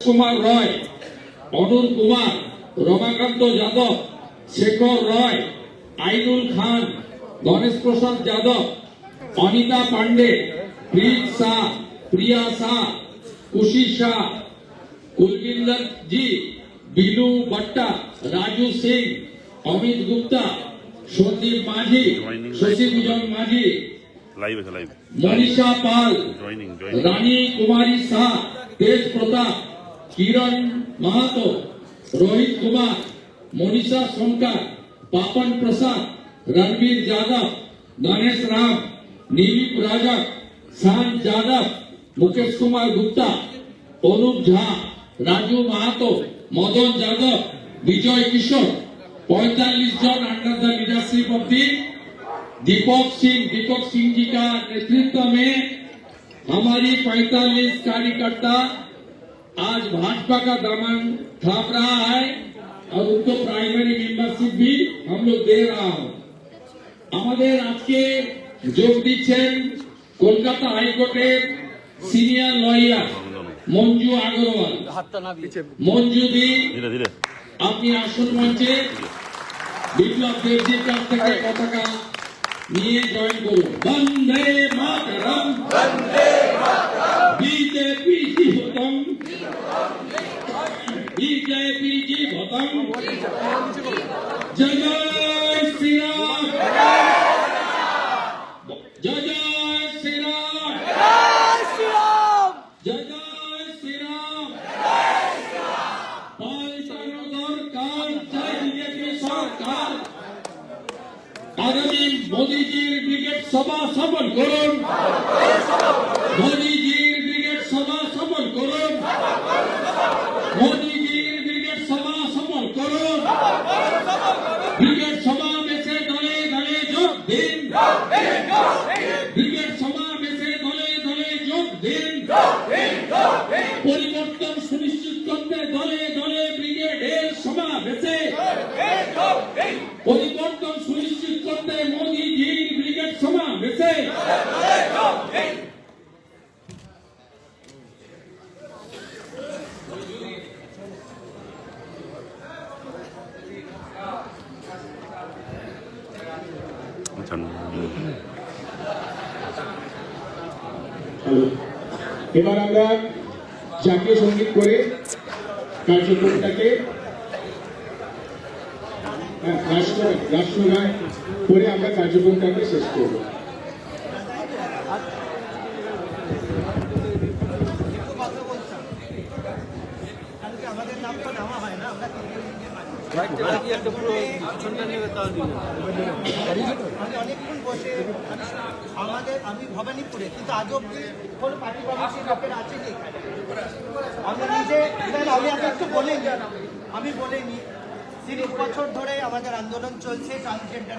কুমার রয়, অনুর কুমার, রমাকান্ত যাদব, শেখর রয়, আইনুল খান, গণেশ প্রসাদ যাদব, অনিতা পান্ডে, প্রিত শাহ, প্রিয়া শাহ, কুশি শাহ, कुलविंदर जी, बिलू भट्टा, राजू सिंह, अमित गुप्ता, सन्दीप माझी, शशि भूषण माझी, मनीषा पाल, रानी कुमारी शाह, तेज प्रताप, किरण महातो, रोहित कुमार, मोनिशा सोनकर, पापन प्रसाद, रणवीर यादव, गणेश राम, नीलिप राजक, शांत यादव, मुकेश कुमार गुप्ता, অনুপ ঝা, রাজু মাহাতো, মদন যাদব, বিজয় কিশোর, 45 जन under the leadership of Deepak Singh ji का नेतृत्व में हमारी 45 कार्यकर्ता आज भाजपा का दामन थाम रहा है और उनको प्राइमरी मेंबरशिप भी हम लोग दे रहा हूं। আমাদের আজকে যোগ দিচ্ছেন কলকাতা হাইকোর্টের সিনিয়র লয়ার মঞ্জু আগরওয়াল। মঞ্জু দি আপনি আসল মঞ্চে বিপ্লব দেবজির কাছ থেকে পতাকা নিয়ে জয়েন করুন। বন্দে মাতরম, বিজেপি জীবতম, বিজেপি জীবতম, জয় জয় শ্রীরাম, জয় জয় শ্রীরাম, জয় জয় শ্রীরাম। পাল্টানো দরকার, জয় বিজেপি সরকার। আগামী মোদীজির ব্রিগেড সভা সফল করুন, মোদীজির ব্রিগেড সভা সফল করুন, মোদীজির ব্রিগেড সভা সফল করুন। ব্রিগেড সমাবেশে দলে দলে যোগ দিন, ব্রিগেড সমাবেশে দলে দলে যোগ দিন। পরিবর্তন সুনিশ্চিত করতে দলে দলে ব্রিগেডের সমাবেশে, পরিবর্তন সুনিশ্চিত করতে মোদীজির ব্রিগেড সমাবেশে। এবার আমরা জাতীয় সঙ্গীত করে কার্যক্রমটাকে রাষ্ট্রগান করে আমরা কার্যক্রমটাকে শেষ করব। আমাদের নাম তো নামা হয় না, আমরা অনেকক্ষণ বসে আমি ভবানীপুরে, কিন্তু আজ অব্দি কোনো পার্টি কমিটির লোকের আছেনি। আমি নিজে আমি একটু বলিনি, আমি বলিনি। 30 বছর ধরে আমাদের আন্দোলন চলছে ট্রান্সজেন্ডার